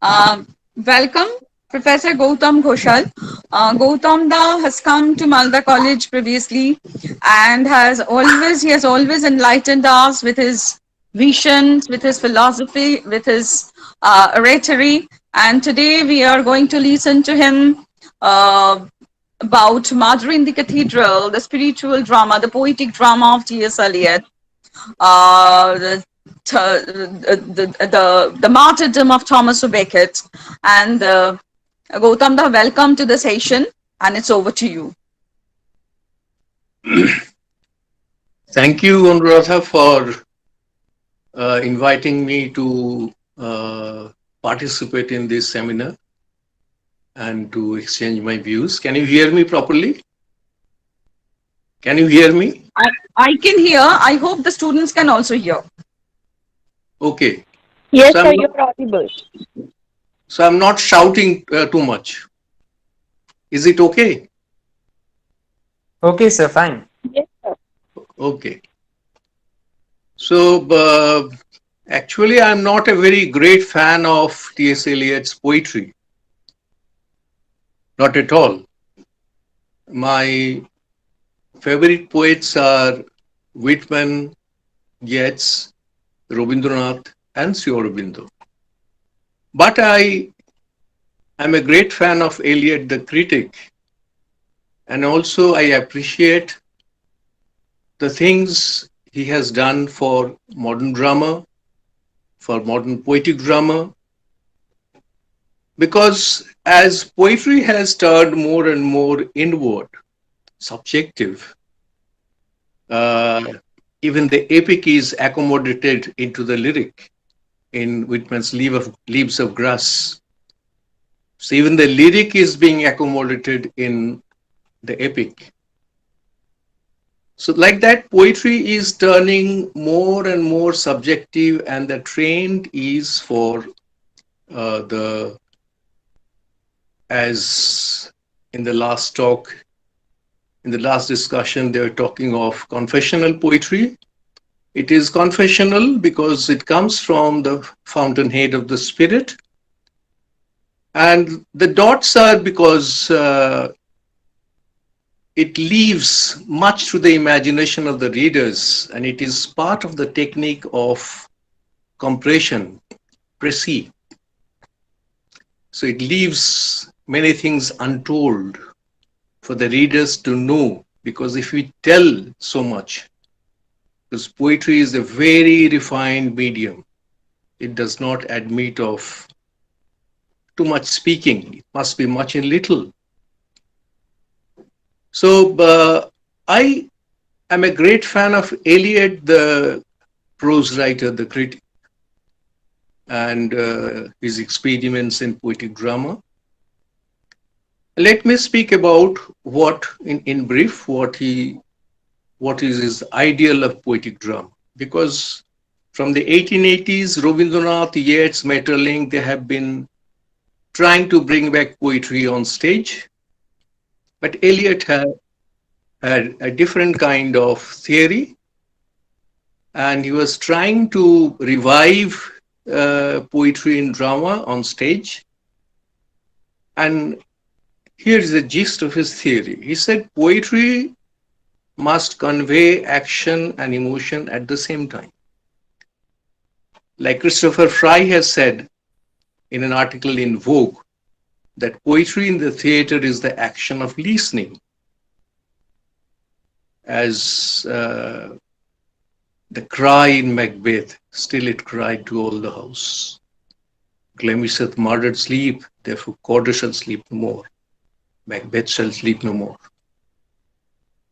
Um, Welcome, Professor Goutam Ghoshal. Gautam Da has come to Malda College previously and he has always enlightened us with his visions, with his philosophy, with his oratory. And today we are going to listen to him uh, about Mother in the Cathedral, the spiritual drama, the poetic drama of T.S. Eliot, the martyrdom of Thomas à Becket. And Gautam Da, welcome to the session, and it's over to you. Thank you, Anuradha, for inviting me to participate in this seminar and to exchange my views. Can you hear me properly? Can you hear me? I can hear. I hope the students can also hear. Okay. Yes, So sir, I'm not, you're audible. so I'm not shouting too much. Is it okay? Okay, sir, fine. Yes, sir. Okay. So actually, I'm not a very great fan of T.S. Eliot's poetry. Not at all. My favorite poets are Whitman, Yeats, Rabindranath, and Sri Aurobindo. But I am a great fan of Eliot the critic, and also I appreciate the things he has done for modern drama, for modern poetic drama, because as poetry has turned more and more inward, subjective, uh, even the epic is accommodated into the lyric in Whitman's Leaves of Grass. So even the lyric is being accommodated in the epic. So like that, poetry is turning more and more subjective, and the trend is for the, as in the last talk, in the last discussion, they were talking of confessional poetry. It is confessional because it comes from the fountainhead of the spirit. And the dots are because it leaves much to the imagination of the readers, and it is part of the technique of compression, précis. So it leaves many things untold for the readers to know, because if we tell so much, because poetry is a very refined medium, it does not admit of too much speaking. It must be much in little. So I am a great fan of Eliot, the prose writer, the critic, and his experiments in poetic drama. Let me speak about what, in brief, what is his ideal of poetic drama. Because from the 1880s, Rabindranath, Yeats, Maeterlinck, they have been trying to bring back poetry on stage. But Eliot had a different kind of theory, and he was trying to revive poetry in drama on stage. And here's the gist of his theory. He said poetry must convey action and emotion at the same time. Like Christopher Fry has said in an article in Vogue, that poetry in the theater is the action of listening. As the cry in Macbeth, still it cried to all the house. Glemisheth murdered sleep, therefore Corder shall sleep no more. Macbeth shall sleep no more.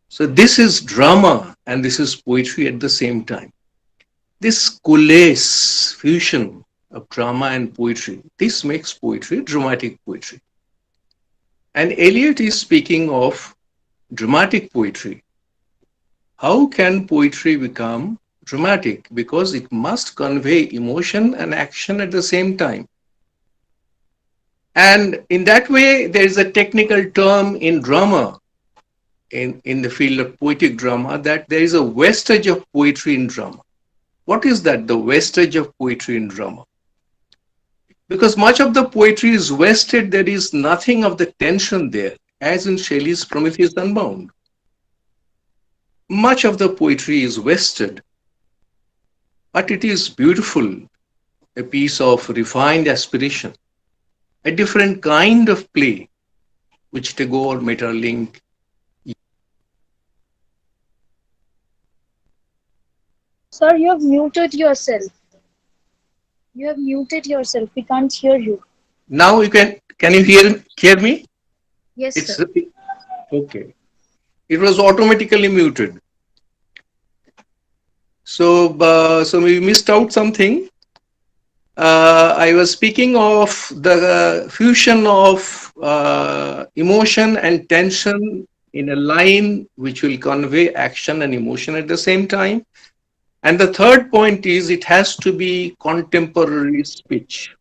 So this is drama and this is poetry at the same time. This coalesce fusion of drama and poetry, this makes poetry dramatic poetry. And Eliot is speaking of dramatic poetry. How can poetry become dramatic? Because it must convey emotion and action at the same time. And in that way, there is a technical term in drama, in the field of poetic drama, that there is a wastage of poetry in drama. What is that, the wastage of poetry in drama? because much of the poetry is wasted. There is nothing of the tension there, as in Shelley's Prometheus Unbound. Much of the poetry is wasted, but it is beautiful, a piece of refined aspiration, a different kind of play, which Tagore, Maeterlinck. Sir, you have muted yourself. You have muted yourself. We can't hear you. Now you can you hear me? Yes, sir. It's okay. It was automatically muted. So we missed out something. I was speaking of the fusion of emotion and tension in a line which will convey action and emotion at the same time. And the third point is it has to be contemporary speech.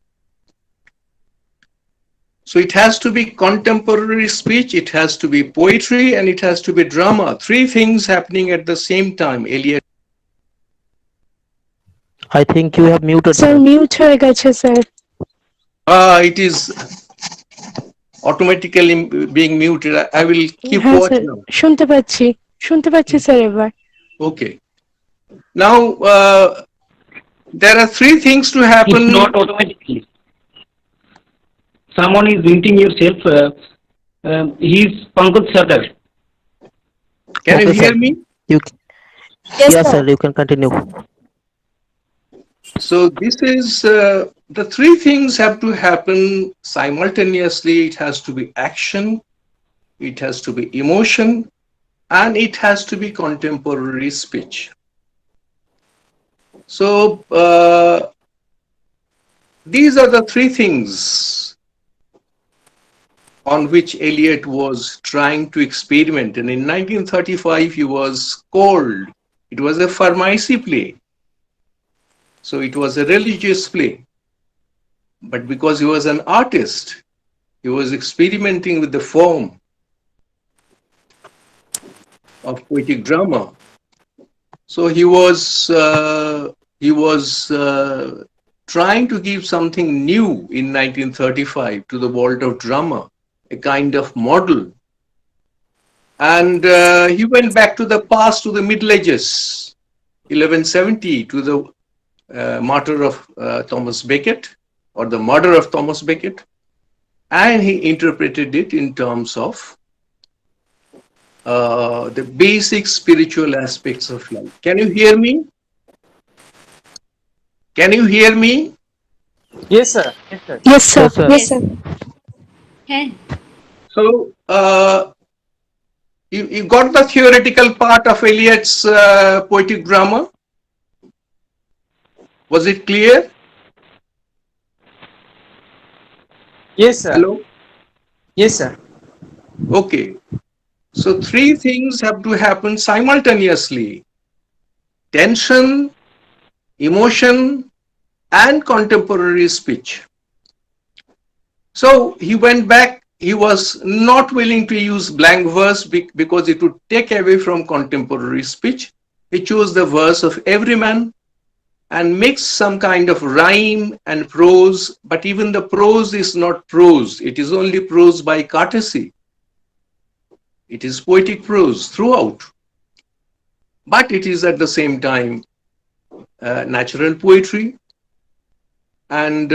So it has to be contemporary speech, it has to be poetry, and it has to be drama. Three things happening at the same time, Eliot. I think you have muted, sir sir. Mute হয়ে গেছে sir It is automatically being muted. I will keep হ্যাঁ watch sir now. শুনতে পাচ্ছি sir এবার Okay. Now, there are three things to happen. It's not automatically. Someone is muting yourself. He's Pankaj Sadar. Can you Okay, hear sir. me? You, Yes, yeah, sir. sir. You can continue. So this is the three things have to happen simultaneously. It has to be action, it has to be emotion, and it has to be contemporary speech. So these are the three things on which Eliot was trying to experiment. And in 1935, he was called, it was a Pharmacy play. So it was a religious play. But because he was an artist, he was experimenting with the form of poetic drama. So he was trying to give something new in 1935 to the world of drama, a kind of model. And he went back to the past, to the Middle Ages, 1170, to the martyr of Thomas Becket, or the murder of Thomas Becket, and he interpreted it in terms of the basic spiritual aspects of life. Can you hear me? Can you hear me? Yes, sir. Yes, sir. Yes sir Yes, sir. Yes sir So you got the theoretical part of Eliot's poetic drama. Was it clear? Yes, sir. Hello? Yes, sir. Okay. So three things have to happen simultaneously: tension, emotion, and contemporary speech. So he went back. He was not willing to use blank verse because it would take away from contemporary speech. He chose the verse of everyman and mixed some kind of rhyme and prose, but even the prose is not prose. It is only prose by courtesy. It is poetic prose throughout. But it is at the same time natural poetry. And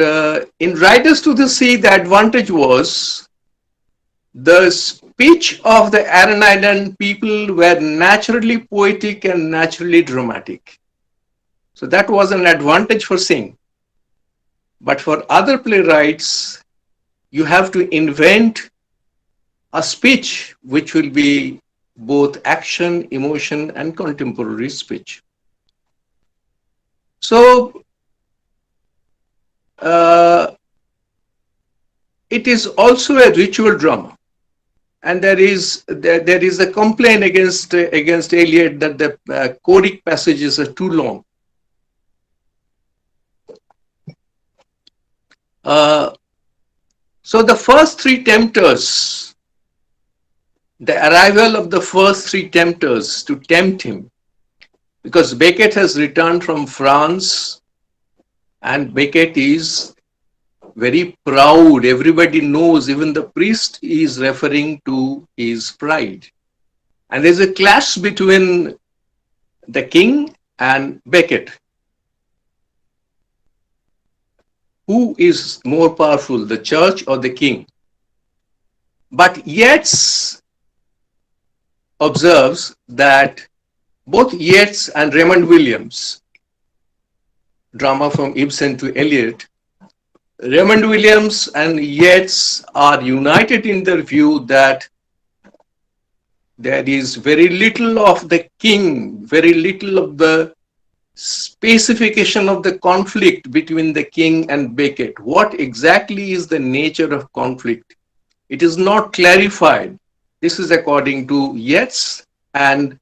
in Riders to the Sea, the advantage was the speech of the Aran Island people were naturally poetic and naturally dramatic. So that was an advantage for Singh. But for other playwrights, you have to invent a speech which will be both action, emotion, and contemporary speech. So it is also a ritual drama. And there is a complaint against Eliot that the choric passages are too long. So the first three tempters, the arrival of the first three tempters to tempt him, because Becket has returned from France, and Becket is very proud. Everybody knows, even the priest is referring to his pride. And there's a clash between the king and Becket. Who is more powerful, the church or the king? But Yeats observes that both Yeats and Raymond Williams, drama from Ibsen to Eliot, Raymond Williams and Yeats are united in their view that there is very little of the king, very little of the specification of the conflict between the king and Becket. What exactly is the nature of conflict? It is not clarified. This is according to Yeats and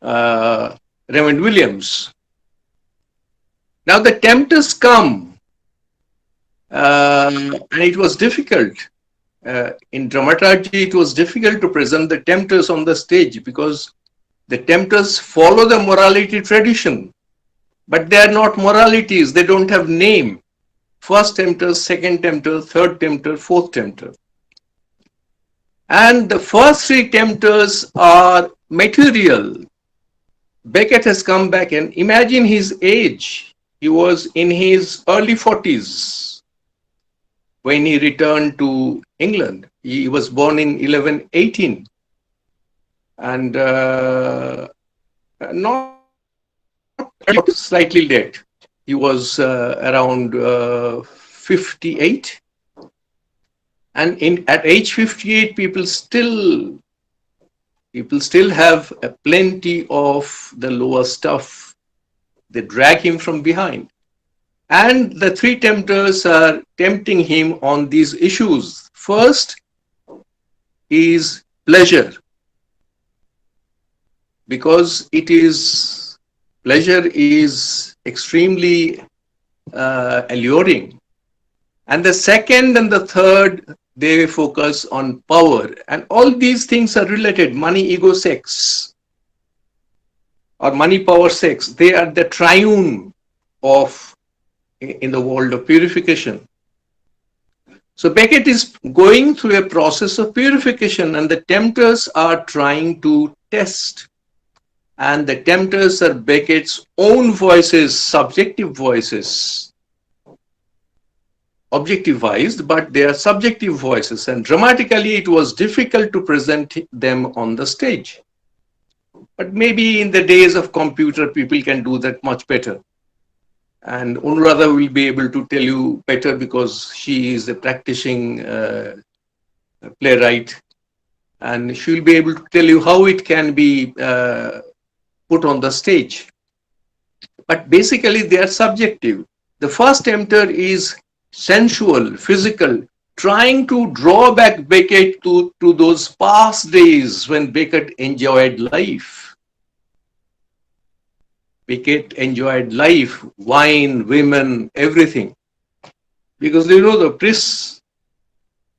Raymond Williams. Now the tempters come, and it was difficult. In dramaturgy, it was difficult to present the tempters on the stage because the tempters follow the morality tradition, but they are not moralities. They don't have name. First tempter, second tempter, third tempter, fourth tempter. And the first three tempters are material. Becket has come back, and imagine his age. He was in his early 40s when he returned to England. He was born in 1118 and not slightly late. He was around 58. And at age 58, people still have plenty of the lower stuff. They drag him from behind. And the three tempters are tempting him on these issues. First is pleasure, because pleasure is extremely alluring. And the second and the third, they focus on power. And all these things are related. Money, ego, sex, or money, power, sex. They are the triune in the world of purification. So Becket is going through a process of purification, and the tempters are trying to test. And the tempters are Becket's own voices, subjective voices. Objectivized, but they are subjective voices, and dramatically it was difficult to present them on the stage. But maybe in the days of computer, people can do that much better. And Anuradha will be able to tell you better because she is a practicing playwright, and she will be able to tell you how it can be put on the stage. But basically they are subjective. The first tempter is sensual, physical, trying to draw back Becket to those past days when Becket enjoyed life. Becket enjoyed life, wine, women, everything. Because the priests,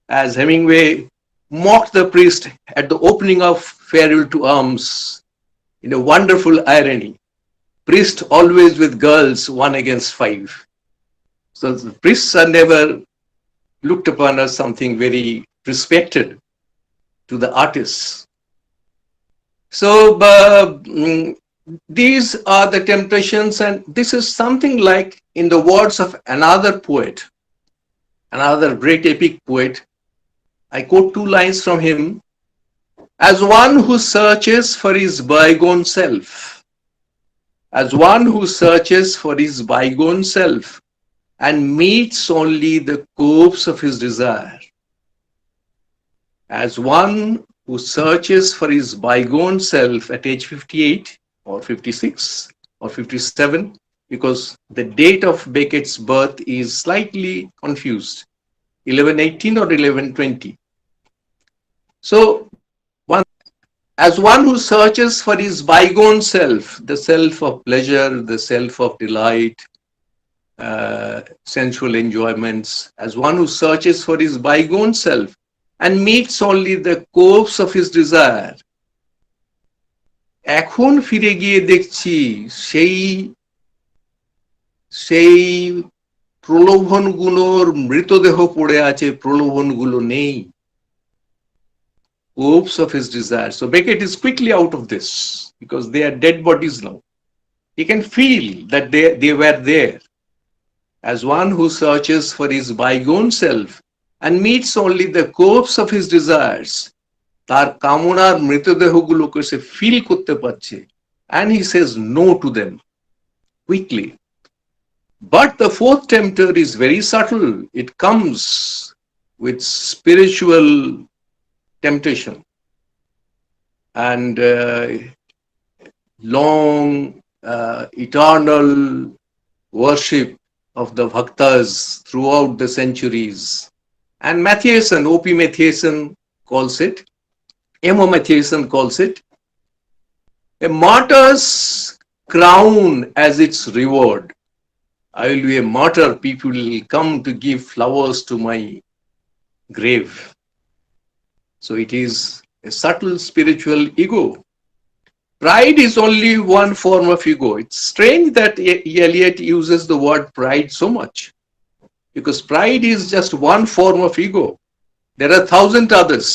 as Hemingway mocked the priest at the opening of Farewell to Arms in a wonderful irony. Priest always with girls, 1 against 5. So the priests are never looked upon as something very respected to the artists. So these are the temptations, and this is something like, in the words of another poet, another great epic poet, I quote 2 lines from him: as one who searches for his bygone self, as one who searches for his bygone self, and meets only the corpse of his desire. As one who searches for his bygone self at age 58 or 56 or 57, because the date of Becket's birth is slightly confused, 1118 or 1120. So as one who searches for his bygone self, the self of pleasure, the self of delight, sensual enjoyments, as one who searches for his bygone self and meets only the corpse of his desire. এখন ফিরে গিয়ে দেখছি সেই প্রলোভনগুলোর মৃতদেহ পড়ে আছে, প্রলোভনগুলো নেই, hopes of his desire. So Beckett is quickly out of this because they are dead bodies now. He can feel that they were there as one who searches for his bygone self and meets only the corpse of his desires. তার কামনার মৃতদেহগুলোকে সে feel করতে পারছে, and he says no to them quickly. But the fourth tempter is very subtle. It comes with spiritual temptation and long, eternal worship of the bhaktas throughout the centuries. And Matthieson, O.P. Matthieson calls it, M.O. Matthieson calls it, a martyr's crown as its reward. I will be a martyr, people will come to give flowers to my grave. So it is a subtle spiritual ego. Pride is only one form of ego. It's strange that Eliot uses the word pride so much, because pride is just one form of ego. There are 1,000 others.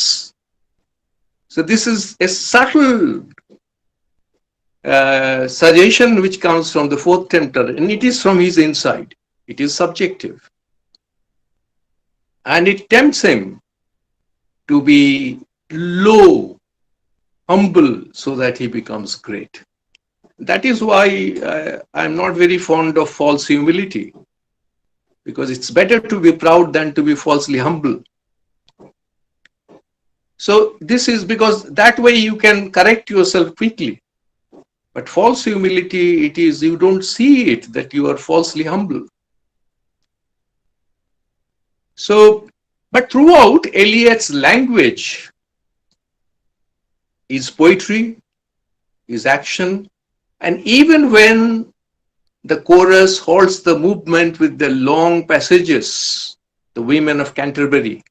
So this is a subtle suggestion which comes from the fourth tempter, and it is from his inside. It is subjective. And it tempts him to be low, humble, so that he becomes great. That is why I'm not very fond of false humility, because it's better to be proud than to be falsely humble. So this is because that way you can correct yourself quickly. But false humility, it is you don't see it that you are falsely humble. So, but throughout Eliot's language is poetry, is action, and even when the chorus halts the movement with the long passages, the women of Canterbury,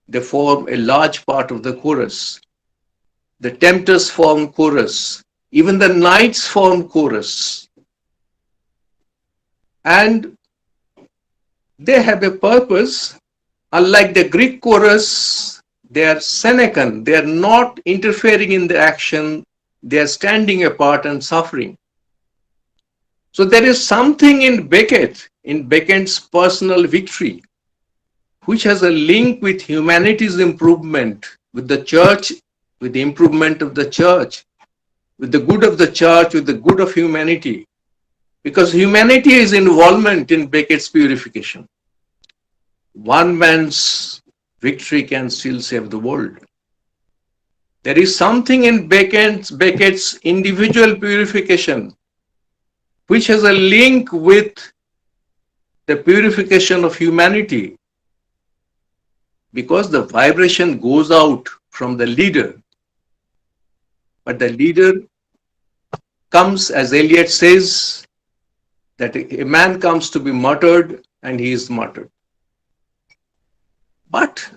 they form a large part of the chorus. The tempters form chorus. Even the knights form chorus. And they have a purpose. Unlike the Greek chorus, they are Senecan. They are not interfering in the action. They are standing apart and suffering. So there is something in Beckett's personal victory, which has a link with humanity's improvement, with the church, with the improvement of the church, with the good of the church, with the good of humanity, because humanity is involvement in Beckett's purification. One man's victory can still save the world. There is something in Beckett's individual purification which has a link with the purification of humanity, because the vibration goes out from the leader. But the leader comes, as Eliot says, that a man comes to be martyred and he is martyred. But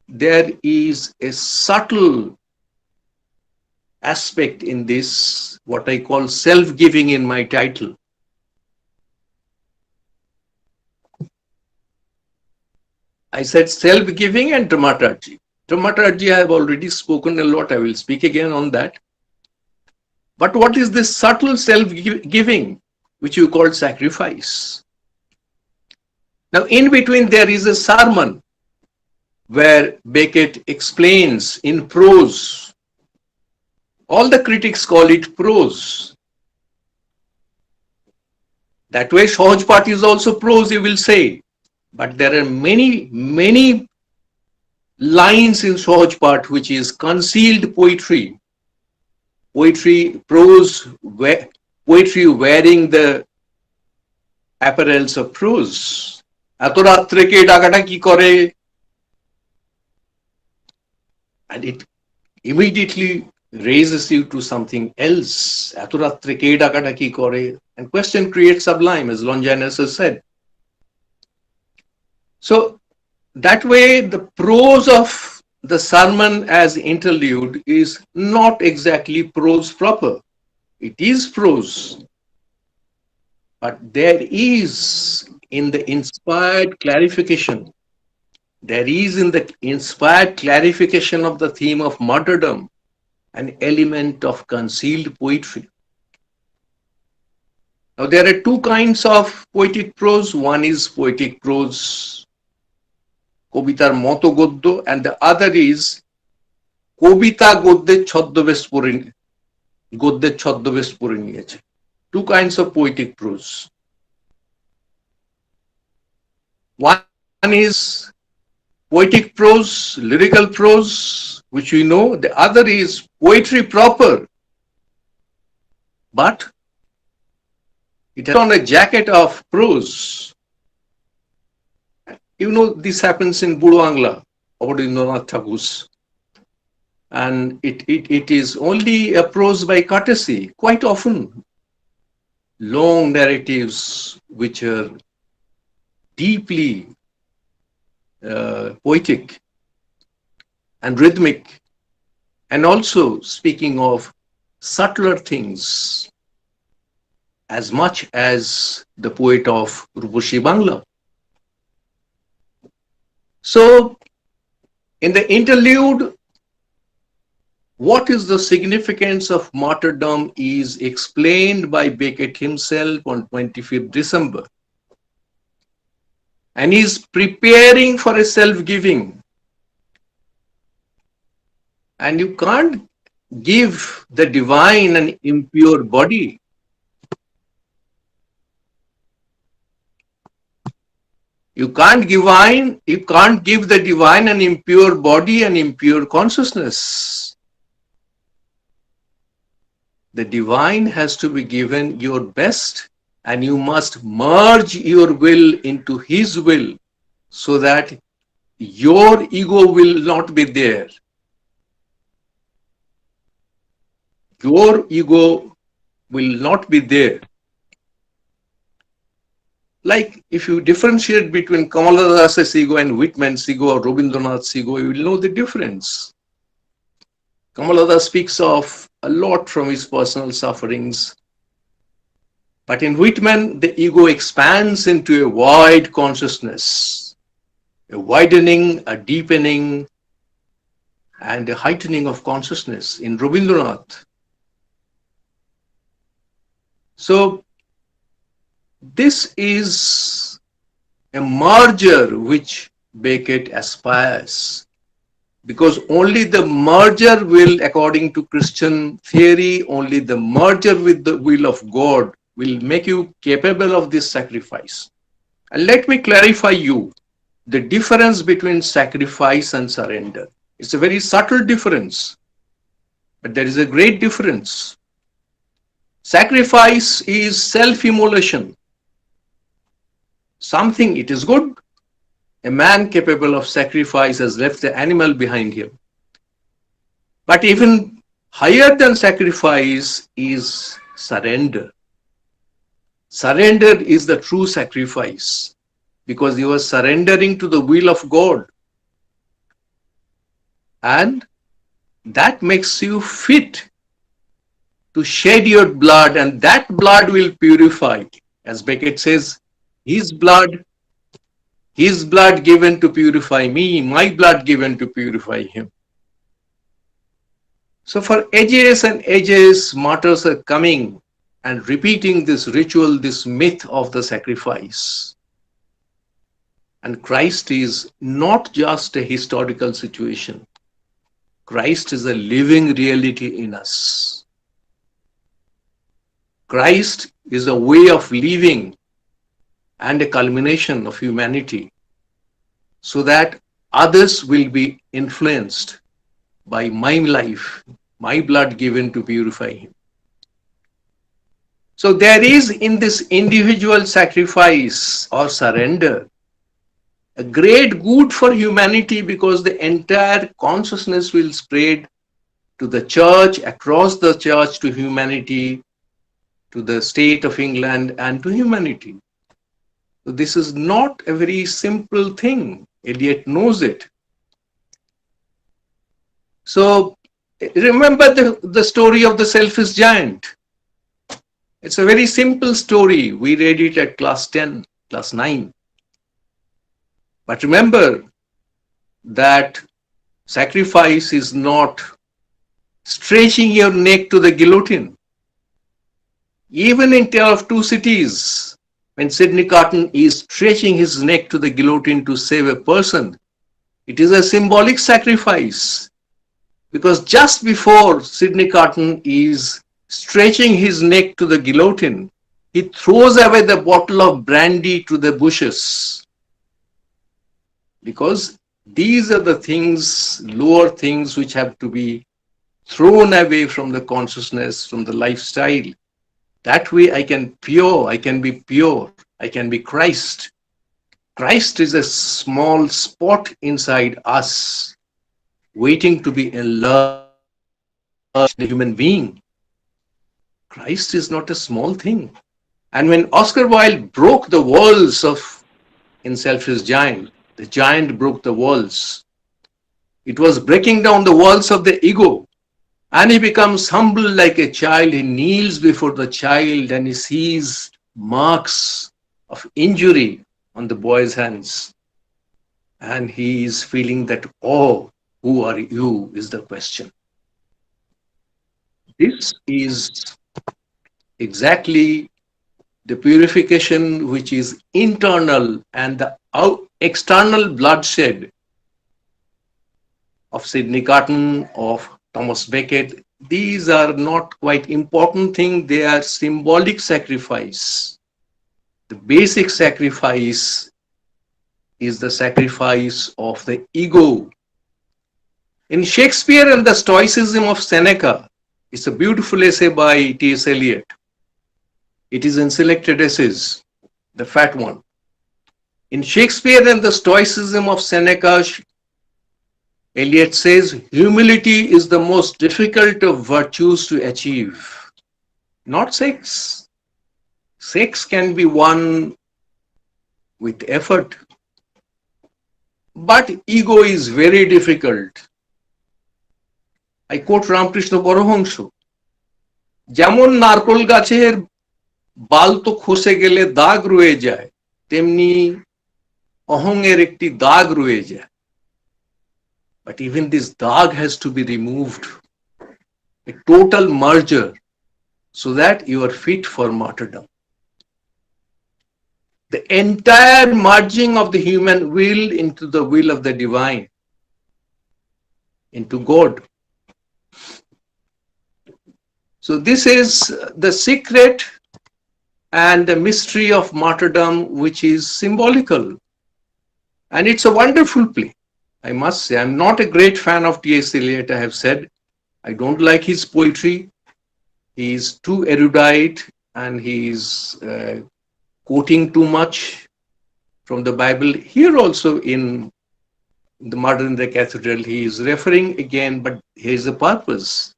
there is a subtle aspect in this, what I call self-giving in my title. I said self-giving and dramaturgy. Dramaturgy, I have already spoken a lot. I will speak again on that. But what is this subtle self-giving, which you call sacrifice? Now, in between, there is a sermon where Beckett explains in prose. All the critics call it prose. That way, Sahajpat is also prose, you will say. But there are many lines in Sahajpat which is concealed poetry. Poetry wearing the apparels of prose. এত রাত্রে কে ডাকাটা কি করে? And it immediately raises you to something else. এত রাত্রে কে ডাকাটা কি করে? And question creates sublime, as Longinus has said. So that way, the prose of the sermon as interlude is not exactly prose proper. It is prose, but there is in the inspired clarification, there is in the inspired clarification of the theme of martyrdom an element of concealed poetry. Now, there are two kinds of poetic prose. One is poetic prose, কবিতার মতো গদ্য, and the other is কবিতা গদ্যের ছদ্মবেশ পড়ে নিয়েছে. Two kinds of poetic prose. One is poetic prose, lyrical prose, which we know. The other is poetry proper, but it has on a jacket of prose. You know, this happens in Budo Angla, Rabindranath Thakur's. And it is only a prose by courtesy. Quite often, long narratives which are deeply poetic and rhythmic, and also speaking of subtler things, as much as the poet of Ruposhi Bangla. So, in the interlude, what is the significance of martyrdom is explained by Beckett himself on 25th December. And he's preparing for a self-giving. And you can't give the divine an impure body. You can't give the divine an impure body and impure consciousness. The divine has to be given your best, and you must merge your will into his will so that your ego will not be there. Your ego will not be there. Like if you differentiate between Kamala Das's ego and Whitman's ego or Rabindranath's ego, you will know the difference. Kamala Das speaks of a lot from his personal sufferings. But in Whitman, the ego expands into a wide consciousness, a widening, a deepening, and a heightening of consciousness in Rabindranath. So, this is a merger which Beckett aspires, because only the merger will, according to Christian theory, only the merger with the will of God will make you capable of this sacrifice. And let me clarify you the difference between sacrifice and surrender. It's a very subtle difference, but there is a great difference. Sacrifice is self-immolation. Something, it is good. A man capable of sacrifice has left the animal behind him. But even higher than sacrifice is surrender. Surrender is the true sacrifice, because you are surrendering to the will of God. And that makes you fit to shed your blood, and that blood will purify. As Beckett says, his blood given to purify me, my blood given to purify him. So for ages and ages, martyrs are coming and repeating this ritual, this myth of the sacrifice. And Christ is not just a historical situation. Christ is a living reality in us. Christ is a way of living and a culmination of humanity, so that others will be influenced by my life, my blood given to purify him. So there is in this individual sacrifice or surrender a great good for humanity, because the entire consciousness will spread to the church, across the church, to humanity, to the state of England, and to humanity. So this is not a very simple thing. Eliot knows it. So remember the story of the selfish giant. It's a very simple story. We read it at class 10. class 9. But remember that sacrifice is not stretching your neck to the guillotine. Even in Tale of Two Cities, when Sidney Carton is stretching his neck to the guillotine to save a person, it is a symbolic sacrifice. Because just before Sidney Carton is stretching his neck to the guillotine, he throws away the bottle of brandy to the bushes. Because these are the things, lower things, which have to be thrown away from the consciousness, from the lifestyle. That way I can be pure, I can be Christ. Christ is a small spot inside us, waiting to be enlarged, the human being. Christ is not a small thing. And when Oscar Wilde broke the walls of In Selfish Giant, the giant broke the walls. It was breaking down the walls of the ego. And he becomes humble like a child. He kneels before the child and he sees marks of injury on the boy's hands. And he is feeling that, oh, who are you is the question. This is exactly the purification which is internal, and the external bloodshed of Sidney Carton, of Thomas Becket. These are not quite important things. They are symbolic sacrifice. The basic sacrifice is the sacrifice of the ego. In Shakespeare and the Stoicism of Seneca, it's a beautiful essay by T.S. Eliot. It is in Selected Essays, the fat one. In Shakespeare and the Stoicism of Seneca, Eliot says, humility is the most difficult of virtues to achieve. Not sex. Sex can be won with effort. But ego is very difficult. I quote Ramakrishna Paramahansa. যেমন নারকোল গাছের বাল তো খসে গেলে দাগ রয়ে যায়, তেমনি অহংয়ের একটি দাগ রয়ে যায়. But even this dog has to be removed, a total merger, so that you are fit for martyrdom. The entire merging of the human will into the will of the divine, into God. So this is the secret and the mystery of martyrdom, which is symbolical. And it's a wonderful play. I must say, I'm not a great fan of T.S. Eliot, I have said. I don't like his poetry. He is too erudite and he's quoting too much from the Bible. Here also in the Murder in the Cathedral, he is referring again, but here's the purpose.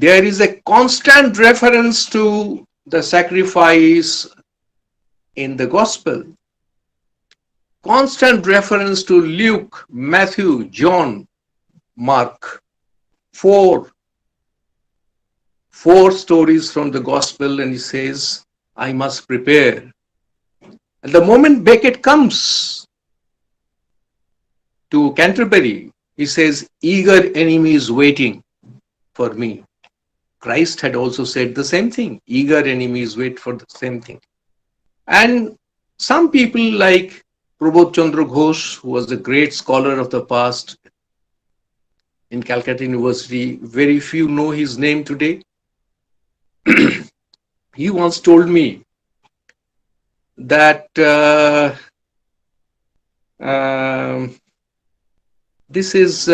There is a constant reference to the sacrifice in the Gospel. Constant reference to Luke, Matthew, John, Mark. Four stories from the Gospel, and he says, I must prepare. At the moment Becket comes to Canterbury, he says, eager enemies waiting for me. Christ had also said the same thing. Eager enemies wait for the same thing. And some people like Prabodh Chandra Ghosh, who was a great scholar of the past in Calcutta University, very few know his name today. He once told me that this is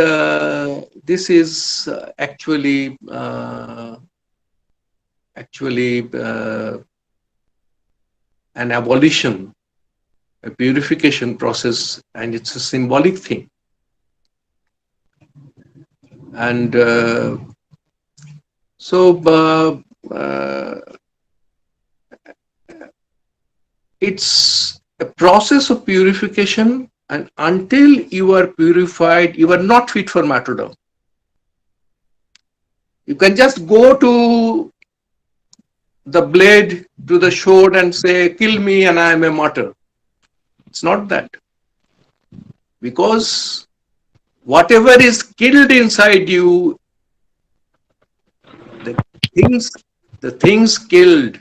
actually an abolition, a purification process, and it's a symbolic thing. And it's a process of purification, and until you are purified, you are not fit for martyrdom. You can just go to the blade to the sword and say, kill me and I am a martyr. It's not that. Because whatever is killed inside you, the things, the things killed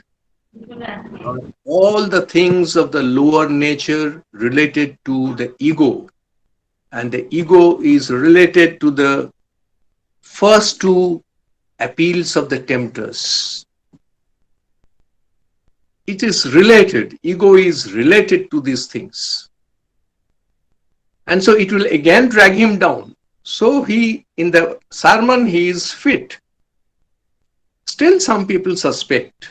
are all the things of the lower nature related to the ego. And the ego is related to the first two appeals of the tempters. It is related. Ego is related to these things. And so it will again drag him down. So he, in the sermon, he is fit. Still, some people suspect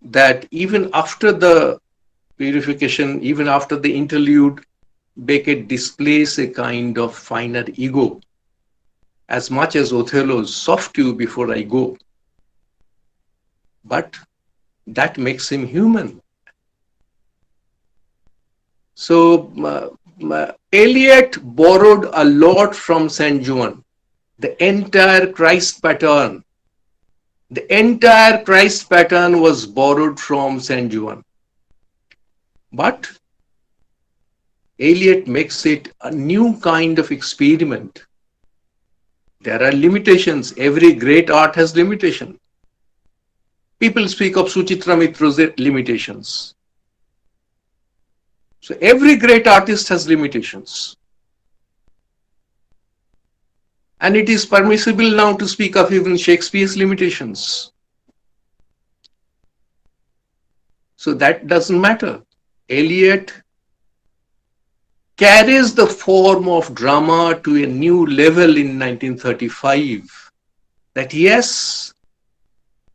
that even after the purification, even after the interlude, Beckett displays a kind of finer ego, as much as Othello's soft you before I go. But that makes him human. So Eliot borrowed a lot from St. John, the entire Christ pattern. The entire Christ pattern was borrowed from St. John. But Eliot makes it a new kind of experiment. There are limitations. Every great art has limitations. People speak of Suchitra Mitra's limitations. So every great artist has limitations. And it is permissible now to speak of even Shakespeare's limitations. So that doesn't matter. Eliot carries the form of drama to a new level in 1935. That yes,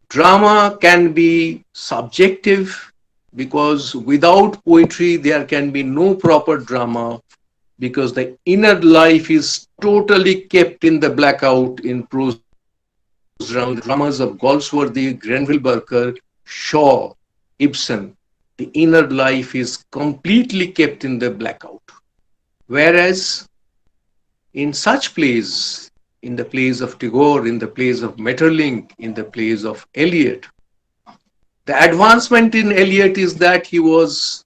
drama can be subjective, because without poetry there can be no proper drama, because the inner life is totally kept in the blackout in prose drama. The dramas of Galsworthy, Grenville Barker, Shaw, Ibsen, the inner life is completely kept in the blackout. Whereas in such plays, in the plays of Tagore, in the plays of Maeterlinck, in the plays of Eliot, the advancement in Eliot is that he was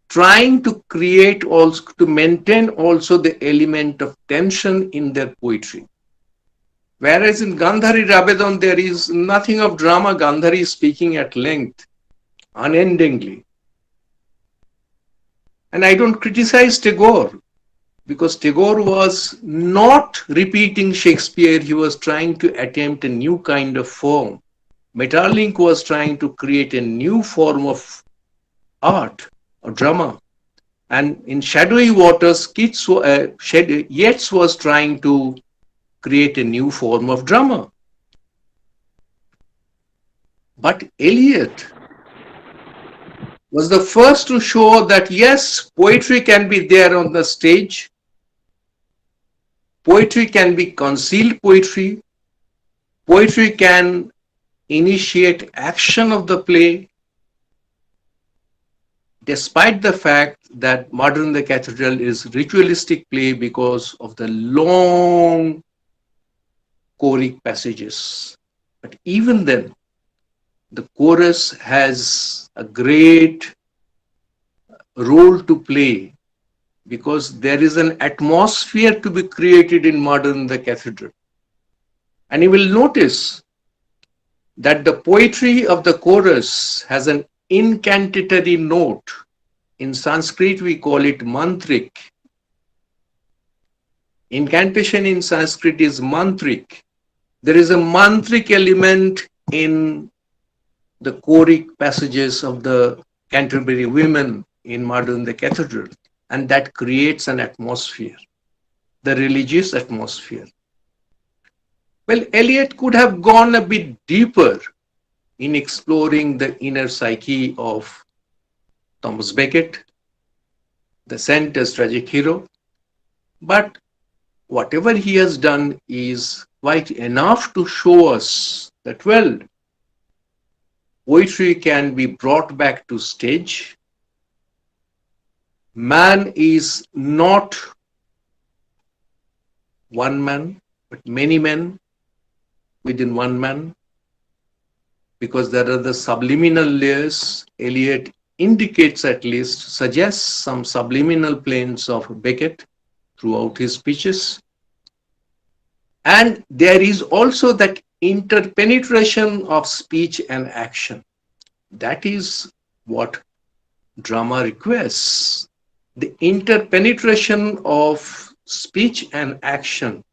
trying to create also, to maintain also the element of tension in their poetry. Whereas in Gandhari Rabedon, there is nothing of drama. Gandhari is speaking at length, unendingly. And I don't criticize Tagore, because Tagore was not repeating Shakespeare. He was trying to attempt a new kind of form. Maeterlinck was trying to create a new form of art or drama. And in Shadowy Waters, Yeats was trying to create a new form of drama. But Eliot was the first to show that yes, poetry can be there on the stage. Poetry can be concealed poetry. Poetry can initiate action of the play, despite the fact that Modern the Cathedral is ritualistic play because of the long choric passages. But even then, the chorus has a great role to play, because there is an atmosphere to be created in Modern the Cathedral. And you will notice that the poetry of the chorus has an incantatory note. In Sanskrit, we call it mantrik. Incantation in Sanskrit is mantrik. There is a mantrik element in the choric passages of the Canterbury Women in Modern the Cathedral, and that creates an atmosphere, the religious atmosphere. Well, Eliot could have gone a bit deeper in exploring the inner psyche of Thomas Becket, the saint as tragic hero, but whatever he has done is quite enough to show us that, well, poetry can be brought back to stage. Man is not one man, but many men within one man. because there are the subliminal layers. Eliot indicates, at least suggests, some subliminal planes of Beckett throughout his speeches. And there is also that interpenetration of speech and action. That is what drama requests. The interpenetration of speech and action.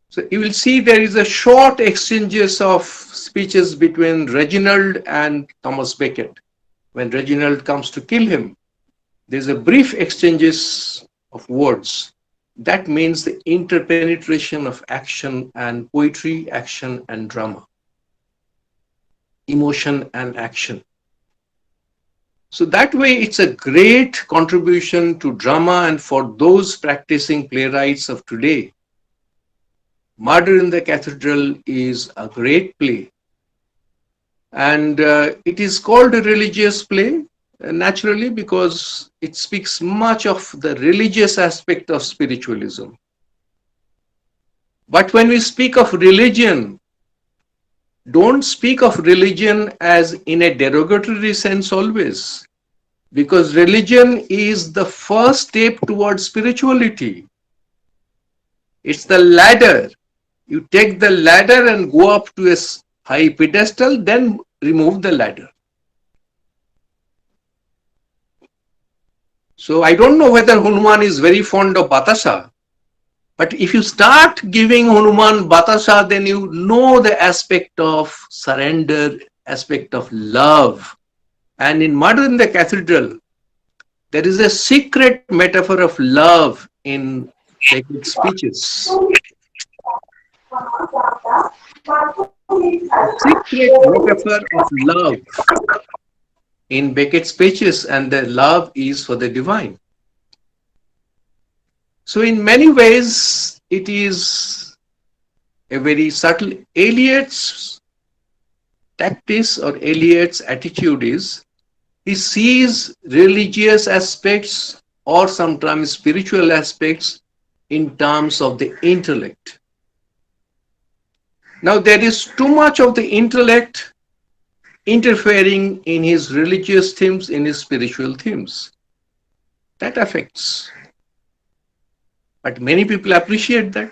So you will see there is a short exchanges of speeches between Reginald and Thomas Becket. When Reginald comes to kill him, there's a brief exchanges of words. That means the interpenetration of action and poetry, action and drama, emotion and action. So that way it's a great contribution to drama, and for those practicing playwrights of today, Murder in the Cathedral is a great play. And it is called a religious play, naturally, because it speaks much of the religious aspect of spiritualism. But when we speak of religion, don't speak of religion as in a derogatory sense always, because religion is the first step towards spirituality. It's the ladder. You take the ladder and go up to a high pedestal, then remove the ladder. So I don't know whether Hanuman is very fond of Batasha, but if you start giving Hanuman Batasha, then you know the aspect of surrender, aspect of love. And in Murder in the Cathedral, there is a secret metaphor of love in Beckett's speeches. Secret metaphor of love in Beckett's speeches, and the love is for the divine. So in many ways, it is a very subtle. Eliot's tactics or Eliot's attitude is, he sees religious aspects or sometimes spiritual aspects in terms of the intellect. Now there is too much of the intellect interfering in his religious themes, in his spiritual themes. That affects. But many people appreciate that.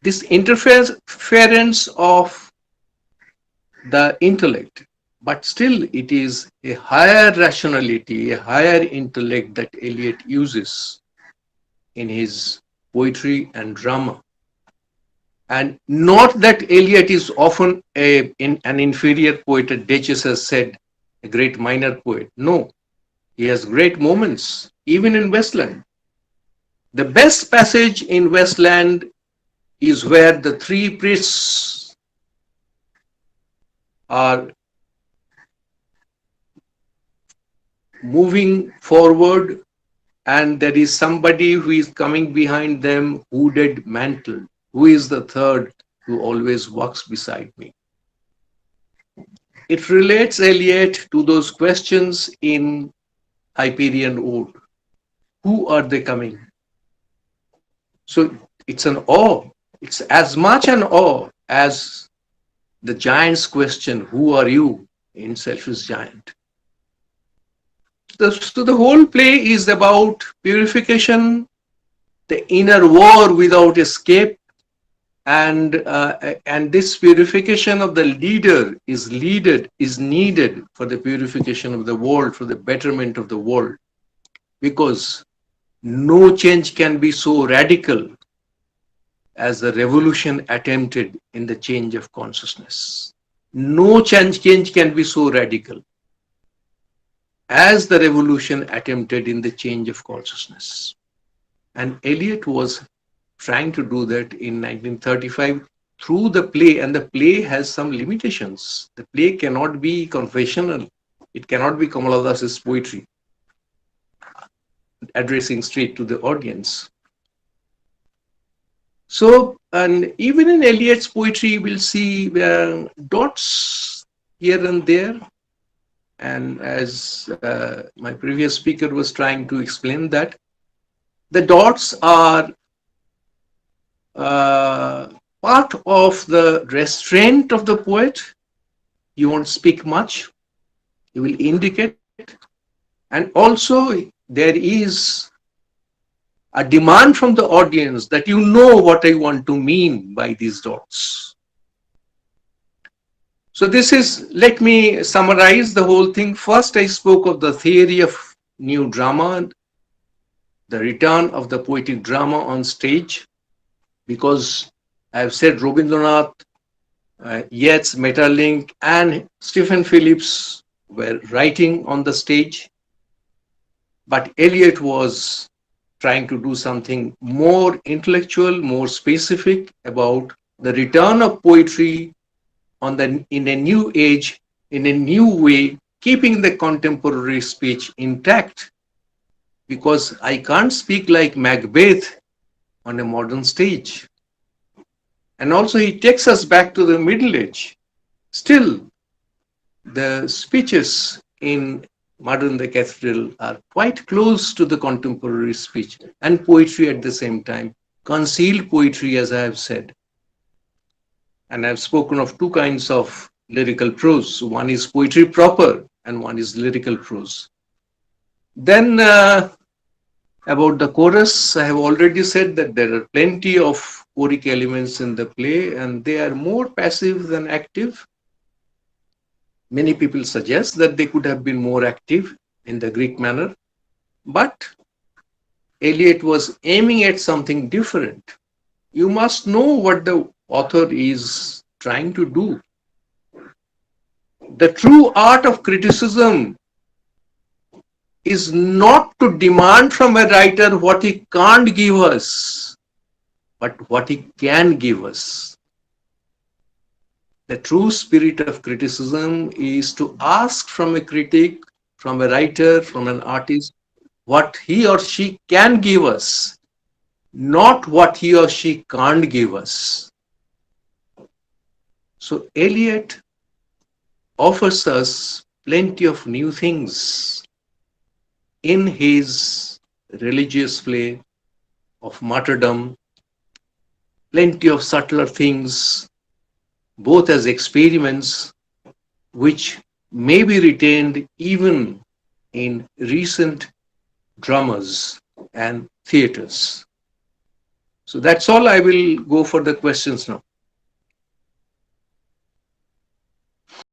This interference of the intellect, but still it is a higher rationality, a higher intellect that Eliot uses in his poetry and drama. And not that Eliot is often an inferior poet, as Duchess has said, a great minor poet. No, he has great moments, even in Westland. The best passage in Westland is where the three priests are moving forward, and there is somebody who is coming behind them, hooded, mantled. Who is the third who always walks beside me? It relates, Eliot, to those questions in Hyperion Ode. Who are they coming? So it's an awe. It's as much an awe as the giant's question, who are you, in Selfish Giant? So the whole play is about purification, the inner war without escape, and this purification of the leader is needed for the purification of the world, for the betterment of the world, because no change can be so radical as the revolution attempted in the change of consciousness. No change can be so radical as the revolution attempted in the change of consciousness. And Eliot was trying to do that in 1935 through the play, and the play has some limitations. The play cannot be confessional. It cannot be Kamala Das's poetry, addressing straight to the audience. So, and even in Eliot's poetry, we'll see dots here and there. And as my previous speaker was trying to explain that, the dots are part of the restraint of the poet. You won't speak much. You will indicate. And also, there is a demand from the audience that you know what I want to mean by these dots. So this is, let me summarize the whole thing. First, I spoke of the theory of new drama, the return of the poetic drama on stage, because I've said Rabindranath, Yeats, Maeterlinck, and Stephen Phillips were writing on the stage, but Eliot was trying to do something more intellectual, more specific about the return of poetry in a new age, in a new way, keeping the contemporary speech intact. Because I can't speak like Macbeth on a modern stage. And also he takes us back to the Middle Age. Still, the speeches in Modern the Cathedral are quite close to the contemporary speech and poetry at the same time. Concealed poetry, as I have said. And I've spoken of two kinds of lyrical prose. One is poetry proper and one is lyrical prose. Then about the chorus, I have already said that there are plenty of choric elements in the play and they are more passive than active. Many people suggest that they could have been more active in the Greek manner, but Eliot was aiming at something different. You must know what the author is trying to do. The true art of criticism is not to demand from a writer what he can't give us, but what he can give us. The true spirit of criticism is to ask from a critic, from a writer, from an artist, what he or she can give us, not what he or she can't give us. So Eliot offers us plenty of new things in his religious play of martyrdom, plenty of subtler things, both as experiments which may be retained even in recent dramas and theaters. So that's all. I will go for the questions now.